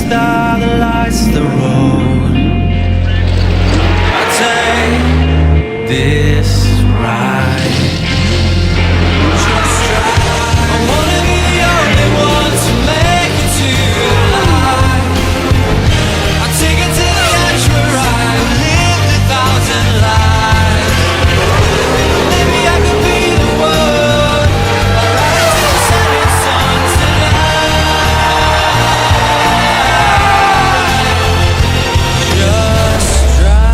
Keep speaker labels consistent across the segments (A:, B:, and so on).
A: starlights the road. I take this ride. Just drive. I wanna be the only one to make it to the light. I take it to the edge where I lived 1,000 lives. Maybe I could be the one. I'll ride to the setting sun tonight. Just drive.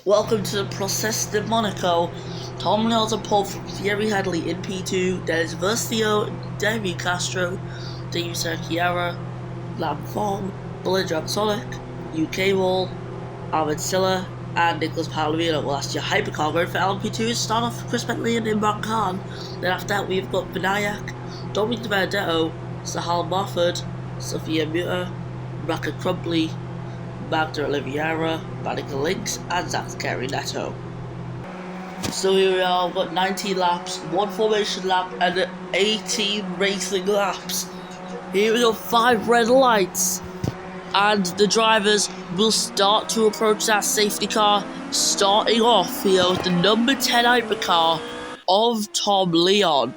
B: Welcome to the Procès de Monaco. Tom Leon's a pole from Thierry Hadley in P2, Dennis Versio, David Castro, Dave Serchiara, Lam Fong, Bellinger Sonic, UK Wall, Ahmed Silla, and Nicholas Palomino. Well, that's your hypercar going for LMP2. Start off with Chris Bentley and Imran Khan. Then after that, we've got Vinayak, Dominic Di Benedetto, Sahal Marford, Sophia Mutter, Rebecca Crumpley, Magda Oliveira, Manica Lynx, and Zachary Neto. So here we are, we've got 19 laps, 1 formation lap, and 18 racing laps. Here we go, 5 red lights, and the drivers will start to approach that safety car, starting off here with the number 10 hypercar of Tom Leon,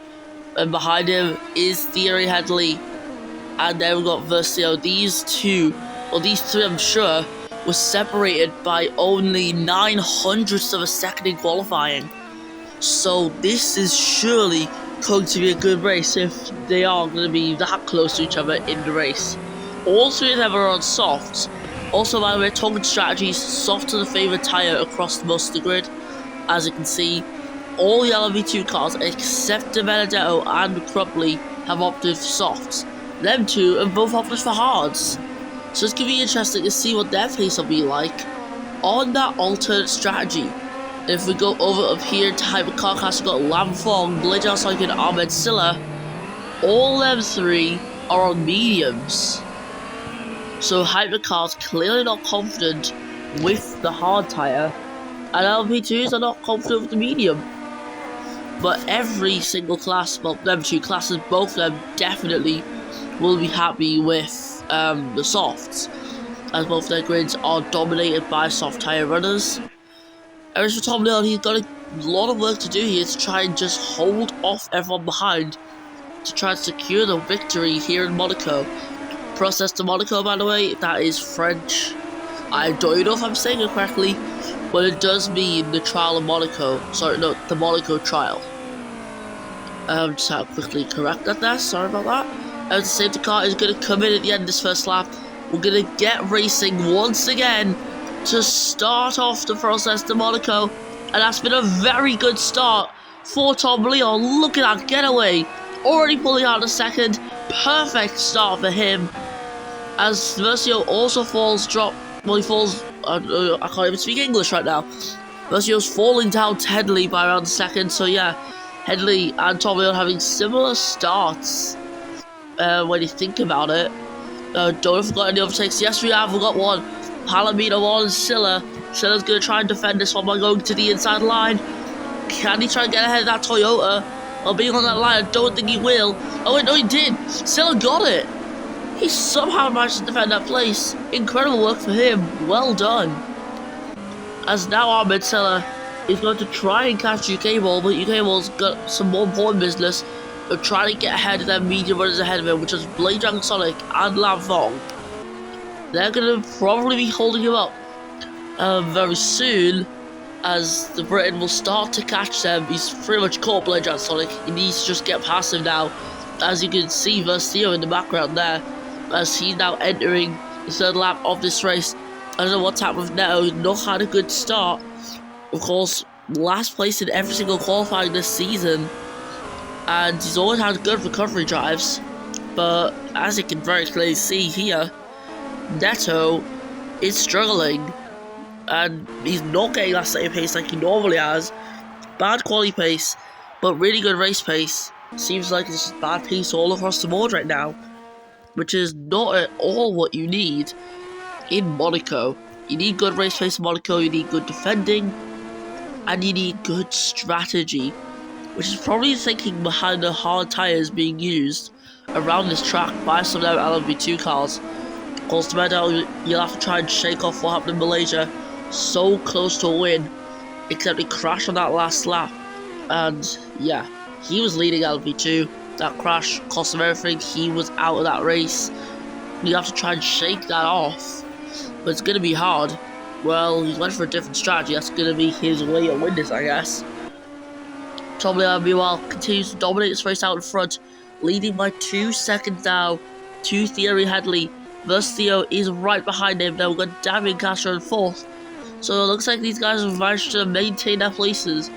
B: and behind him is Thierry Hadley, and then we've got Versio. These two, well, these three I'm sure, were separated by only 900ths of a second in qualifying. So this is surely going to be a good race if they are going to be that close to each other in the race. All three of them are on softs. Also, by the way, talking strategies, soft are the favourite tyre across most of the grid. As you can see, all the LMP2 cars except the Benedetto and Crumpley have opted for softs. Them two have both opted for hards. So it's going to be interesting to see what their pace will be like on that alternate strategy. If we go over up here to hypercar class, we've got Lam Fong, Bellinger and Ahmed Silla. All them three are on mediums. So hypercars clearly not confident with the hard tyre, and LMP2s are not confident with the medium. But every single class, well, them two classes, both of them definitely will be happy with the softs, as both their grids are dominated by soft tyre runners. As for Tom Leon, he's got a lot of work to do here to try and just hold off everyone behind to try and secure the victory here in Monaco. Procès de Monaco, by the way, that is French. I don't know if I'm saying it correctly, but it does mean the trial of Monaco. Sorry, no, the Monaco trial. Just how quickly correct that there, sorry about that. As the safety car is going to come in at the end of this first lap, we're going to get racing once again to start off the Procès de Monaco, and that's been a very good start for Tom Leon. Look at that getaway, already pulling out a second, perfect start for him. As Versio also falls, I can't even speak English right now. Versio's falling down to Headley by around a second, so yeah, Headley and Tom Leon having similar starts. When you think about it, don't know if we've got any overtakes. Yes, we have. We've got one. Palomino on Silla. Silla's going to try and defend this one by going to the inside line. Can he try and get ahead of that Toyota? While being on that line, I don't think he will. Oh wait, no, he did. Silla got it. He somehow managed to defend that place. Incredible work for him. Well done. As now Ahmed Silla is going to try and catch UK Ball, but UK Ball's got some more important business of trying to get ahead of their medium runners ahead of him, which is Blade Sonic and Lam Fong. They're going to probably be holding him up very soon, as the Britain will start to catch them. He's pretty much caught Blade Sonic. He needs to just get past him now. As you can see, Versio in the background there, as he's now entering the third lap of this race. I don't know what's happened with Neto. He's not had a good start. Of course, last place in every single qualifying this season, and he's always had good recovery drives, but as you can very clearly see here, Neto is struggling, and he's not getting that same pace like he normally has. Bad quality pace, but really good race pace. Seems like it's just bad pace all across the board right now, which is not at all what you need in Monaco. You need good race pace in Monaco, you need good defending, and you need good strategy, which is probably thinking behind the hard tyres being used around this track by some of them LMP2 cars. Of course, the medal, you'll have to try and shake off what happened in Malaysia. So close to a win, except he crashed on that last lap. And yeah, he was leading LMP2. That crash cost him everything. He was out of that race. You have to try and shake that off, but it's going to be hard. Well, he went for a different strategy. That's going to be his way to win this, I guess. Tom Leon, meanwhile, continues to dominate this race out in front, leading by 2 seconds now to Thierry Headley. Thus, Theo is right behind him. Now we've got Damien Castro in 4th. So it looks like these guys have managed to maintain their places.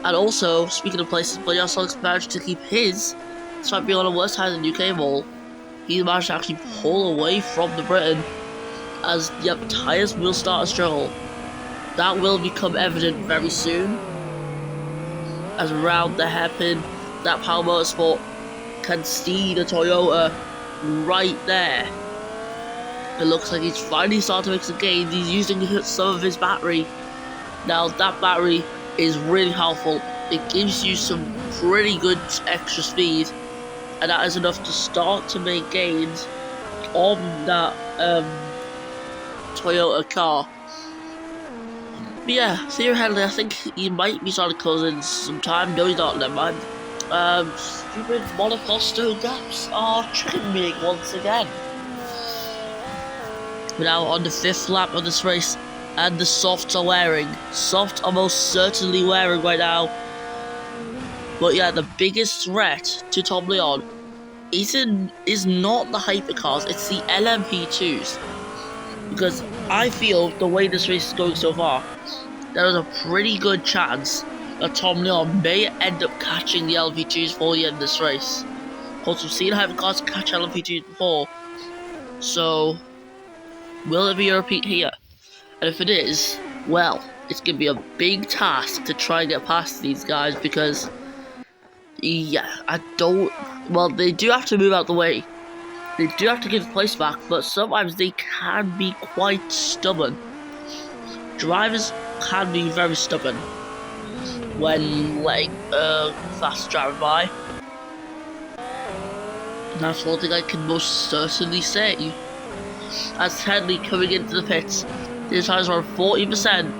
B: And also, speaking of places, Blair Solik's managed to keep his, despite being on a worse time than UK Ball. He managed to actually pull away from the Britain, as, yep, tyres will start to struggle. That will become evident very soon, as around the hairpin, that Power Motorsport can see the Toyota right there. It looks like he's finally starting to make some gains. He's using some of his battery. Now, that battery is really helpful. It gives you some pretty good extra speed, and that is enough to start to make gains on that Toyota car. But yeah, Theo Headley, I think he might be starting to close in some time. No, he's not, never mind. Stupid monocosto gaps are tricking me once again. We're now on the 5th lap of this race, and the softs are wearing. Softs are most certainly wearing right now. But yeah, the biggest threat to Tom Leon is not the hypercars, it's the LMP2s. Because I feel the way this race is going so far, there is a pretty good chance that Tom Leon may end up catching the LMP2s for the end of this race. Of course, we've seen hypercars catch LMP2s before, so will it be a repeat here? And if it is, well, it's going to be a big task to try and get past these guys, because yeah, well, they do have to move out the way. They do have to give the place back, but sometimes they can be quite stubborn. Drivers can be very stubborn when letting fast driver by. And that's one thing I can most certainly say. As Headley coming into the pits, his tires are on 40%.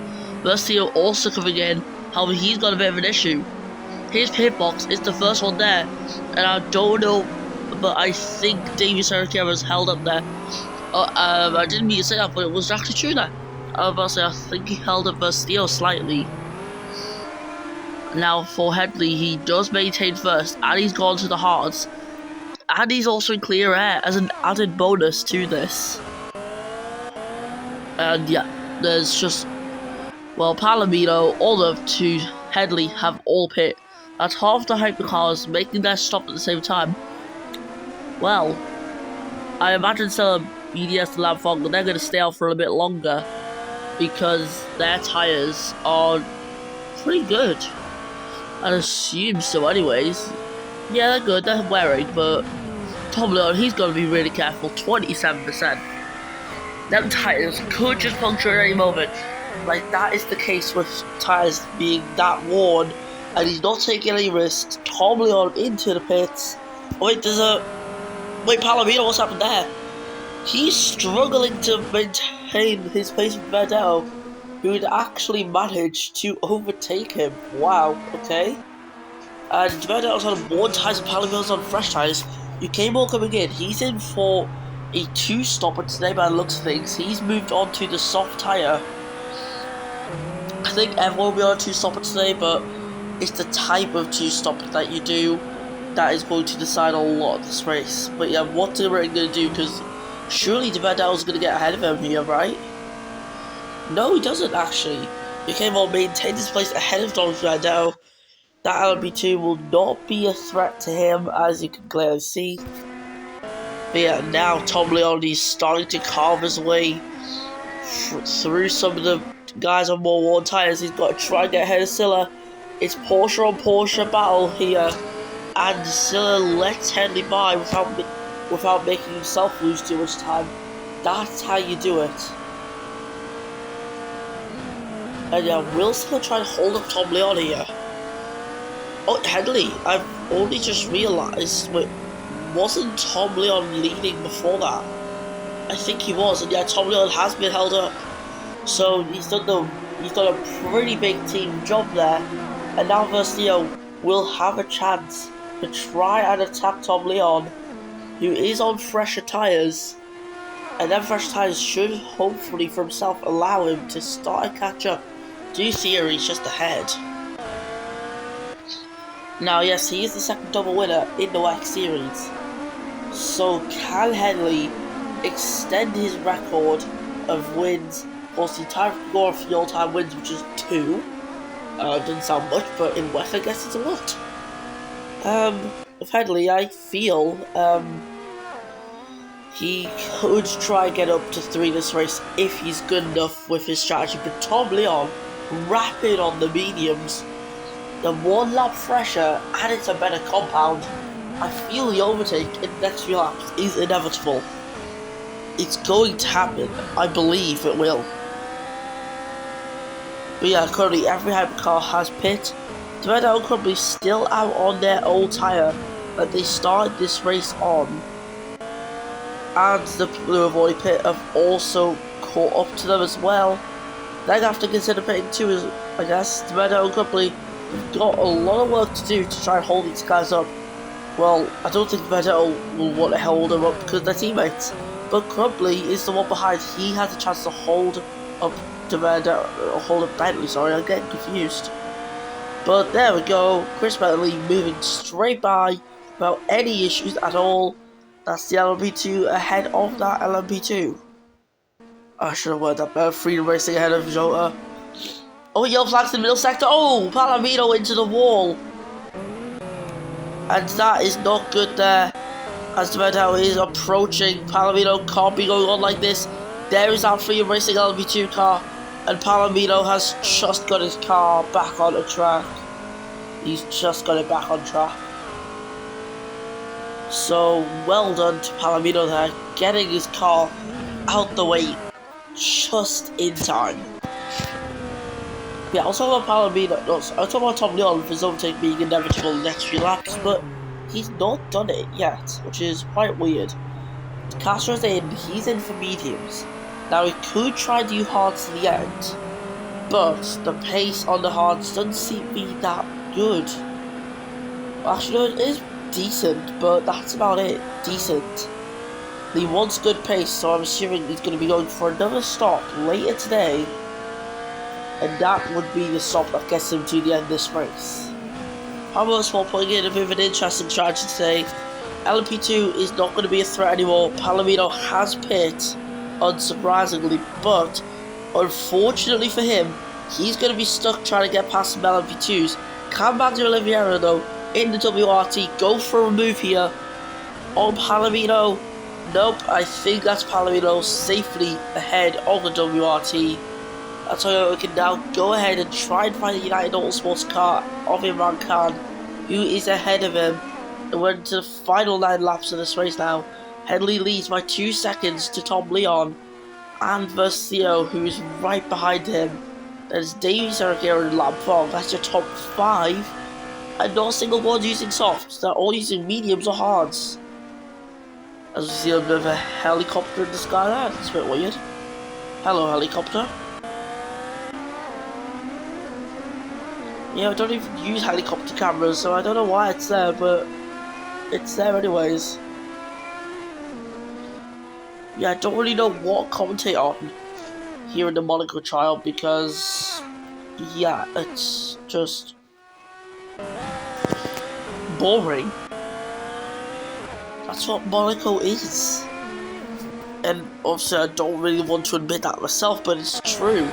B: Versio also coming in, however he's got a bit of an issue. His pit box is the first one there, and I don't know, but I think Davey Serracchiaro's held up there. I didn't mean to say that, but it was actually true there. I was about to say, I think he held up Versio slightly. Now for Headley, he does maintain first, and he's gone to the hards. And he's also in clear air as an added bonus to this. And yeah, there's just, well, Palomino, all of to Headley have all pit. That's half the hypercars making their stop at the same time. Well, I imagine some BDS and Lamfong, but they're going to stay out for a bit longer because their tyres are pretty good. I'd assume so anyways. Yeah, they're good, they're wearing, but Tom Leon, he's got to be really careful. 27%. Them tyres could just puncture at any moment. Like, that is the case with tyres being that worn, and he's not taking any risks. Tom Leon into the pits. Wait, wait, Palomino, what's happened there? He's struggling to maintain his pace with Verdell, who would actually manage to overtake him. Wow, okay. And Verdell's on worn tyres and Palomino's on fresh tyres. UK Ball coming in, he's in for a 2-stopper today by the looks of things. He's moved on to the soft tyre. I think everyone will be on a 2-stopper today, but it's the type of 2-stopper that you do that is going to decide a lot of this race. But yeah, what are we going to do? Because surely Verdell's going to get ahead of him here, right? No, he doesn't actually. UK Ball maintains his place ahead of Donald Verdell. That LMP2 will not be a threat to him, as you can clearly see. But yeah, now Tom Leon is starting to carve his way through some of the guys on more worn tyres. He's got to try and get ahead of Silla. It's Porsche on Porsche battle here, and Silla lets Headley by without making himself lose too much time. That's how you do it. And yeah, Will's gonna try to hold up Tom Leon here. Oh, Headley, I've only just realised, wait, wasn't Tom Leon leading before that? I think he was, and yeah, Tom Leon has been held up. So he's done a pretty big team job there. And now Versio will have a chance to try and attack Tom Leon, who is on fresher tyres. And then fresh tyres should hopefully for himself allow him to start a catch up to Theory's just ahead. Now yes, he is the second double winner in the WEC series. So can Headley extend his record of wins? Of course, the entire score of the all-time wins, which is 2. Doesn't sound much, but in WEC I guess it's a lot. With Headley, I feel he could try and get up to 3 this race if he's good enough with his strategy. But Tom Leon, rapid on the mediums, the 1 lap fresher, and it's a better compound. I feel the overtake in the next few laps is inevitable. It's going to happen. I believe it will. But yeah, currently every hypercar has pit. The Red Out Company still out on their old tyre that they started this race on. And the people who have already pit have also caught up to them as well. They have to consider pitting too, I guess. The Red Out Company have got a lot of work to do to try and hold these guys up. Well, I don't think Vettel will want to hold them up because they're teammates. But Crumbly is the one behind. He has a chance to hold up hold up Bentley, sorry, I'm getting confused. But there we go, Chris Bentley moving straight by without any issues at all. That's the LMP2 ahead of that LMP2. I should have worded that better. Freedom Racing ahead of Jota. Oh, yellow flags in the middle sector. Oh, Palomino into the wall. And that is not good there. As the Vettel is approaching, Palomino can't be going on like this. There is our Freedom Racing LMP2 car. And Palomino has just got his car back on the track. He's just got it back on track. So, well done to Palomino there, getting his car out the way just in time. Yeah, I'll talk about Palomino, no, I'll talk about Tom Leon for his overtake being inevitable in the next few laps, but he's not done it yet, which is quite weird. Castro's in, he's in for mediums. Now he could try and do hards to the end, but the pace on the hards doesn't seem to be that good. Actually, no, it is decent, but that's about it. Decent. He wants good pace, so I'm assuming he's going to be going for another stop later today, and that would be the stop that gets him to the end of this race. However, small point in a bit of an interesting strategy today. LMP2 is not going to be a threat anymore. Palomino has pit, unsurprisingly, but unfortunately for him, he's going to be stuck trying to get past some LMP2s. Can Mario Oliveira though in the WRT go for a move here on Palomino? Nope, I think that's Palomino safely ahead of the WRT. That's why we can now go ahead and try and find the United Autosports car of Imran Khan, who is ahead of him. And we're into the final 9 laps of this race now. Headley leads by 2 seconds to Tom Leon and Versio, who is right behind him. There's Davey Sergio and Lampong. That's your top 5. And not a single one using softs. They're all using mediums or hards. As we see a bit of a helicopter in the sky there. That's a bit weird. Hello, helicopter. Yeah, I don't even use helicopter cameras, so I don't know why it's there, but it's there anyways. Yeah, I don't really know what commentate on here in the Monaco trial because, yeah, it's just boring. That's what Monaco is. And obviously I don't really want to admit that myself, but it's true.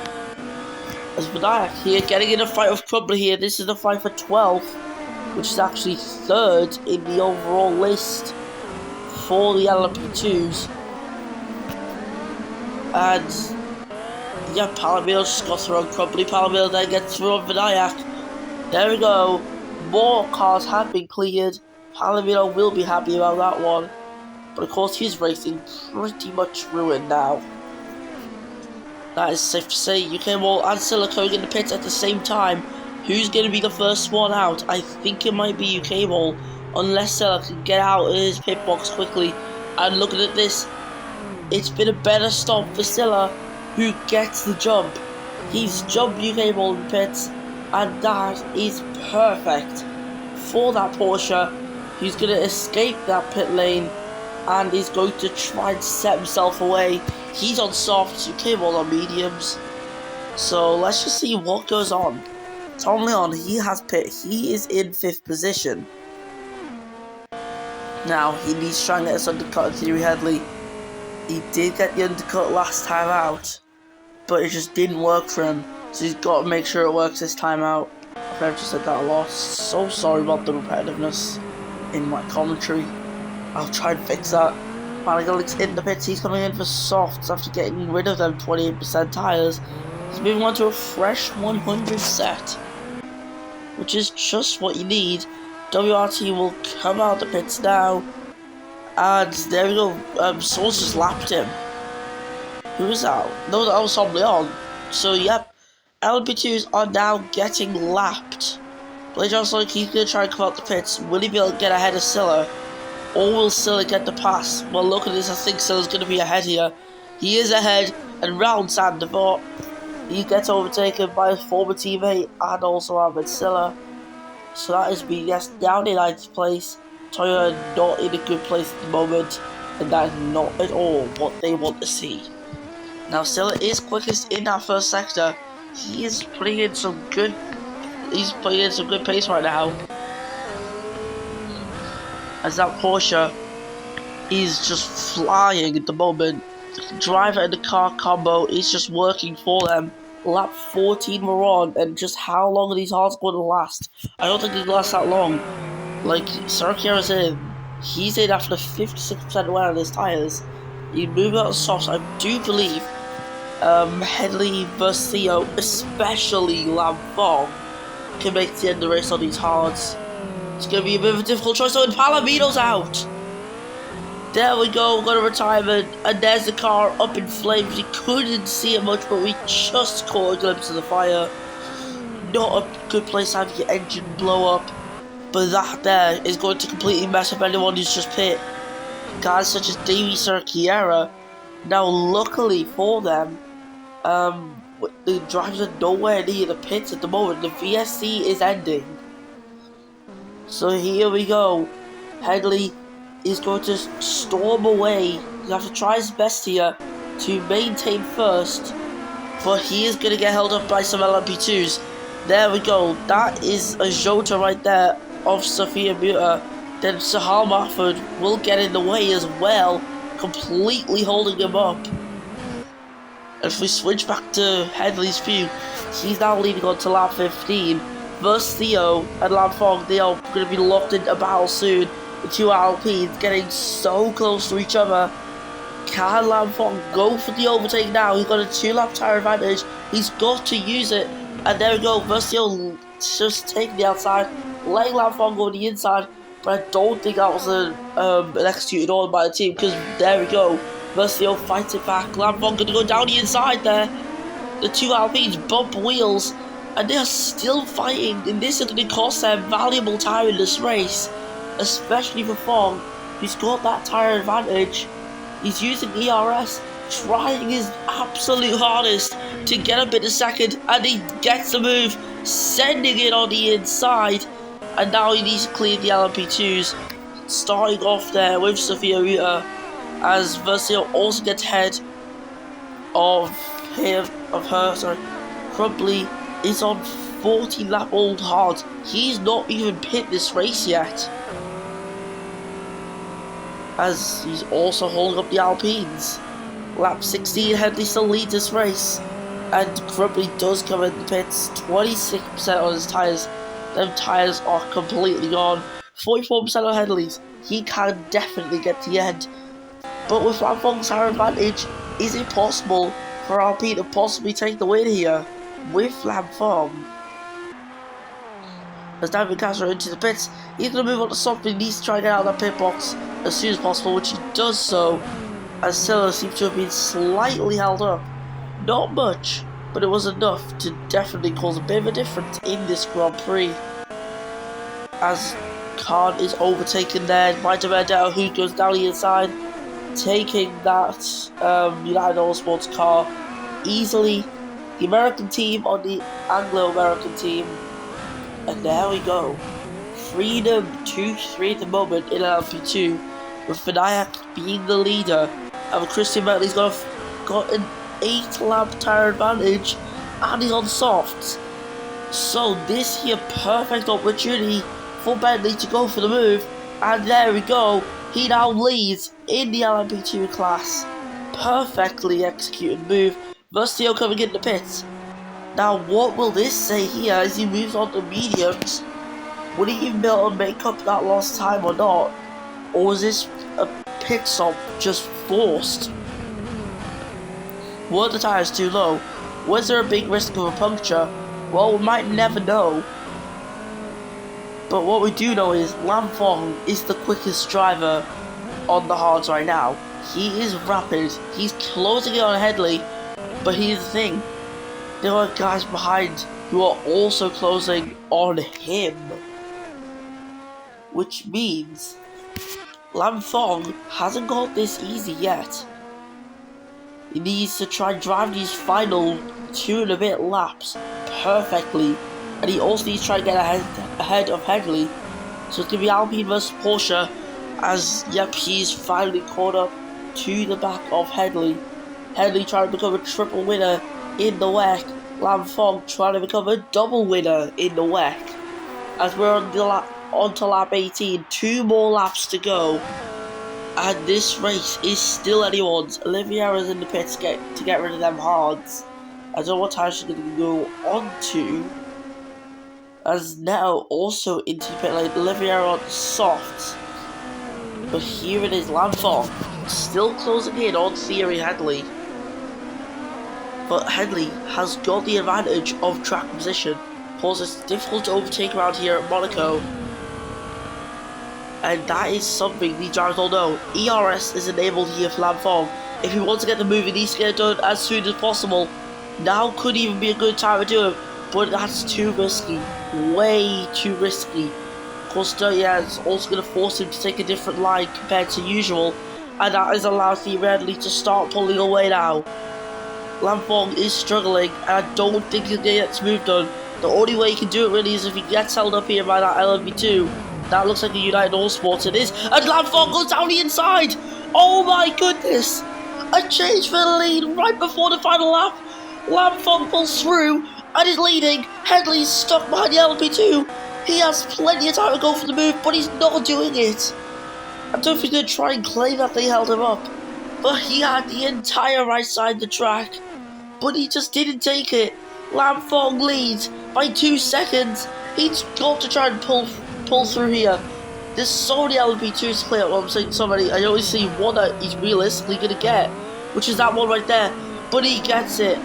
B: As Vinayak here, getting in a fight with Crumbly here. This is the fight for 12th, which is actually 3rd in the overall list for the LMP2s. And yeah, Palomino just got through on Crumbly. Palomino then gets through on Vinayak. There we go. More cars have been cleared. Palomino will be happy about that one. But of course his racing pretty much ruined now. That is safe to say. UK Wall and Silla going in the pits at the same time. Who's going to be the first one out? I think it might be UK Wall, unless Silla can get out of his pit box quickly. And looking at this, it's been a better stop for Silla, who gets the jump. He's jumped UK Wall in the pits, and that is perfect for that Porsche. He's going to escape that pit lane, and he's going to try and set himself away. He's on softs, UK Wall on mediums. So let's just see what goes on. Tom Leon, he has pit. He is in 5th position. Now, he needs to try and get this undercut to Thierry Headley. He did get the undercut last time out, but it just didn't work for him. So he's got to make sure it works this time out. I've just said that a lot. So sorry about the repetitiveness in my commentary. I'll try and fix that. Managal's in the pits. He's coming in for softs after getting rid of them 28% tyres. He's moving on to a fresh 100 set, which is just what you need. WRT will come out the pits now, and there we go. Someone's just lapped him. Who is that? No, that was Tom Leon. So yep, LP2s are now getting lapped. Blake Johnson, he's going to try and come out the pits. Will he be able to get ahead of Silla? Or will Silla get the pass? Well, look at this, I think Silla's going to be ahead here. He is ahead, and round Sandefort, he gets overtaken by his former teammate and also Ahmed Silla. So that is BS down in 9th place. Toyota not in a good place at the moment, and that is not at all what they want to see. Now Silla is quickest in that first sector. He is putting in some good. He's putting in some good pace right now. As that Porsche is just flying at the moment. The driver and the car combo is just working for them. Lap 14 we're on, and just how long are these hards going to last? I don't think they last that long. Like, Sarkiera's in. He's in after 56% wear on his tyres. You move out of softs. I do believe Headley versus Theo, especially Lamfong, can make the end of the race on these hards. It's going to be a bit of a difficult choice. So, and Palomino's out. There we go, got a retirement, and there's the car up in flames. We couldn't see it much, but we just caught a glimpse of the fire. Not a good place to have your engine blow up, but that there is going to completely mess up anyone who's just pit. Guys such as Davey Sarkiera. Now, luckily for them, the drivers are nowhere near the pits at the moment. The VSC is ending. So here we go. Headley is going to storm away. He'll have to try his best here to maintain first, but he is going to get held up by some LMP2s. There we go. That is a Jota right there of Sophia Muta. Then Sahal Mahfoud will get in the way as well, completely holding him up. And if we switch back to Headley's view, he's now leading on to lap 15. Versus Theo and Lamfong, they are going to be locked into battle soon. The two Alpines getting so close to each other. Can Lamfong go for the overtake now? He's got a 2-lap tyre advantage. He's got to use it. And there we go. Versio just taking the outside, letting Lamfong go to the inside. But I don't think that was an executed order by the team, because there we go. Versio fights it back. Lamfong going to go down the inside there. The two Alpines bump wheels, and they are still fighting. And this is going to cost them valuable time in this race, especially for Fong, who's got that tyre advantage. He's using ERS, trying his absolute hardest to get up in a second, and he gets the move, sending it on the inside. And now he needs to clear the LMP2s, starting off there with Sophia Muta, as Versio also gets ahead of her. Crumbly is on 40-lap old hard. He's not even pit this race yet, as he's also holding up the Alpines. Lap 16, Headley still leads this race, and Crumbly does come in the pits. 26% on his tyres. Them tyres are completely gone. 44% on Headley's. He can definitely get to the end. But with Lamfong's tyre advantage, is it possible for Alpine to possibly take the win here with Lamfong? As David Castro into the pits, he's going to move on to something. He needs to try and get out of that pit box as soon as possible, which he does so, as Silla seems to have been slightly held up Not much, but it was enough to definitely cause a bit of a difference in this Grand Prix. As Khan is overtaken there by Benedetto, who goes down the inside, taking that United Autosports car easily. The American team on the Anglo-American team. And there we go. Freedom 2-3 at the moment in LMP2, with Vinayak being the leader, and Christian Bentley's got an 8-lap tyre advantage, and he's on softs. So this here perfect opportunity for Bentley to go for the move, and there we go. He now leads in the LMP2 class. Perfectly executed move. Verstio coming in the pits. Now what will this say here as he moves on to mediums? Would he even be able to make up that lost time or not? Or was this a pit stop just forced? Were the tyres too low? Was there a big risk of a puncture? Well, we might never know. But what we do know is Lam Phong is the quickest driver on the hards right now. He is rapid. He's closing in on Headley. But here's the thing. There are guys behind who are also closing on him. Which means Lam Phong hasn't got this easy yet. He needs to try and drive these final 2 and a bit laps perfectly. And he also needs to try and get ahead of Headley. So it's going to be Alpine versus Porsche. As, yep, he's finally caught up to the back of Headley. Headley trying to become a triple winner in the WEC. Lam Phong trying to become a double winner in the WEC. As we're on to lap 18. 2 more laps to go. And this race is still anyone's. Oliveira's in the pits to get rid of them hards. I don't know what time she's going to go on to. As now also into the pit lane. Oliveira on softs. But here it is, Lam Phong still closing in on Thierry Headley. But Headley has got the advantage of track position. Of course, it's difficult to overtake around here at Monaco. And that is something the drivers all know. ERS is enabled here for Lam Phong. If he wants to get the move, he needs to get it done as soon as possible. Now could even be a good time to do it. But that's too risky. Way too risky. Of course, is also going to force him to take a different line compared to usual. And that has allowed the Headley to start pulling away now. Lam Phong is struggling, and I don't think he'll get this move done. The only way he can do it really is if he gets held up here by that LMP2. That looks like a United Autosports, it is. And Lam Phong goes down the inside! Oh my goodness! A change for the lead right before the final lap. Lam Phong pulls through and is leading. Headley's stuck behind the LMP2. He has plenty of time to go for the move, but he's not doing it. I don't know if he's going to try and claim that they held him up. But he had the entire right side of the track. But he just didn't take it. Lam Phong leads by 2 seconds. He's got to try and pull through here. There's so many LMP2s to play out. I'm saying so many. I only see one that he's realistically going to get, which is that one right there. But he gets it.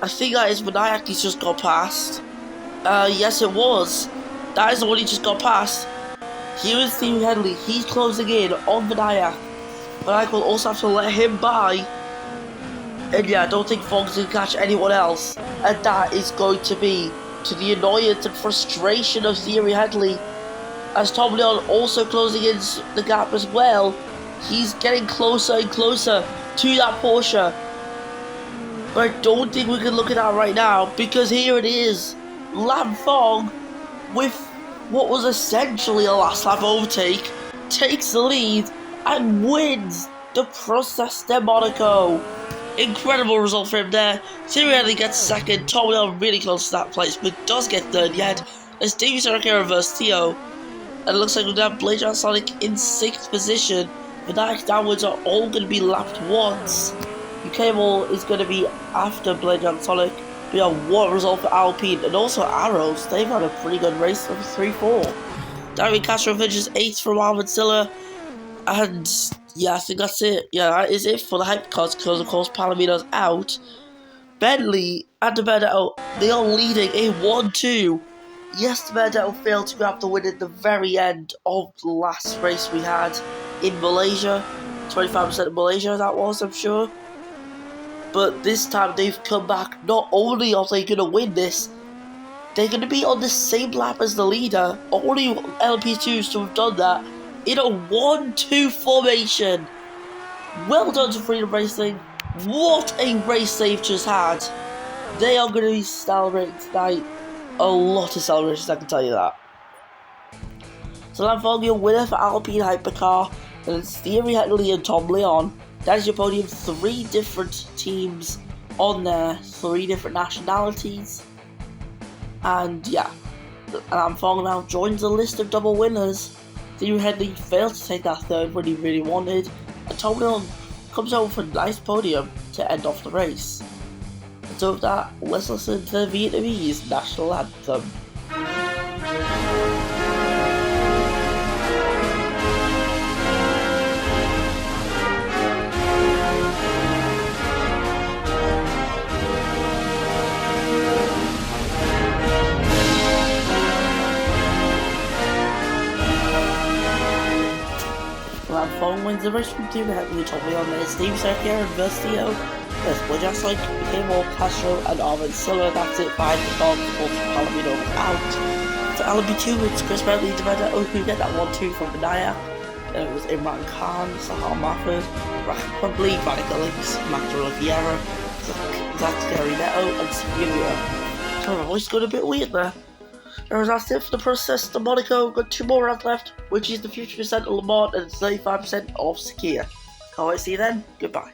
B: I think that is Vinayak he's just got past. Yes it was. That is the one he just got past. Here is Thierry Headley. He's closing in on Vinayak. Vinayak will also have to let him by. And yeah, I don't think Fogg's going to catch anyone else. And that is going to be to the annoyance and frustration of Thierry Headley. As Tom Leon also closing in the gap as well. He's getting closer and closer to that Porsche. But I don't think we can look at that right now, because here it is. Lam Phong, with what was essentially a last lap overtake, takes the lead and wins the Procès de Monaco. Incredible result for him there. Thierry Headley gets second. Tom Leon really close to that place, but does get third yet. As Davey Sarkar reversed Theo. And it looks like we're going to have Blade Sonic in 6th position. Vinayak downwards are all going to be lapped once. UK Ball is going to be after Blade Sonic. But yeah, what result for Alpine. And also Arrows. They've had a pretty good race of 3-4. David Castro finishes 8th from Alvin Silla. And yeah, I think that's it. Yeah, that is it for the Hypercars, because of course Palomino's out. Bentley and the Benedetto, they are leading a 1-2. Yes, the Benedetto failed to grab the win at the very end of the last race we had in Malaysia. 25% of Malaysia that was, I'm sure. but this time they've come back. Not only are they going to win this, they're going to be on the same lap as the leader. Only LP2s to have done that in a 1-2 formation. Well done to Freedom Racing. What a race they've just had. They are going to be celebrating tonight. A lot of celebrations, I can tell you that. So I'm following your winner for Alpine Hypercar, and it's Thierry Henley and Tom Leon. That is your podium. 3 different teams on there, 3 different nationalities. And yeah, and I'm following now joins the list of double winners. Thierry Henley failed to take that 3rd when he really wanted, and Tom Leon comes out with a nice podium to end off the race. And so with that, let's listen to the Vietnamese national anthem. Following wins the race from Thierry Henley, Tom Leon, Steve Serkier and Versio. There's just like Cable, Castro and Armin Silva. That's it, 5 the dog, also Palomino out. For LB2, it's Chris Bentley, Devenda Oku, get that 1-2 from Benayak. Then it was Imran Khan, Sahar Mahmoud, Rakham Publi, Vanica Links, Magdalena Vieira, Zach Gary Neto, and Siberia. So my voice got a bit weird there. That's it for the Procès de Monaco. Got 2 more rounds left, which is the 50% of Le Mans and 35% of Sakir. Can't wait to see you then. Goodbye.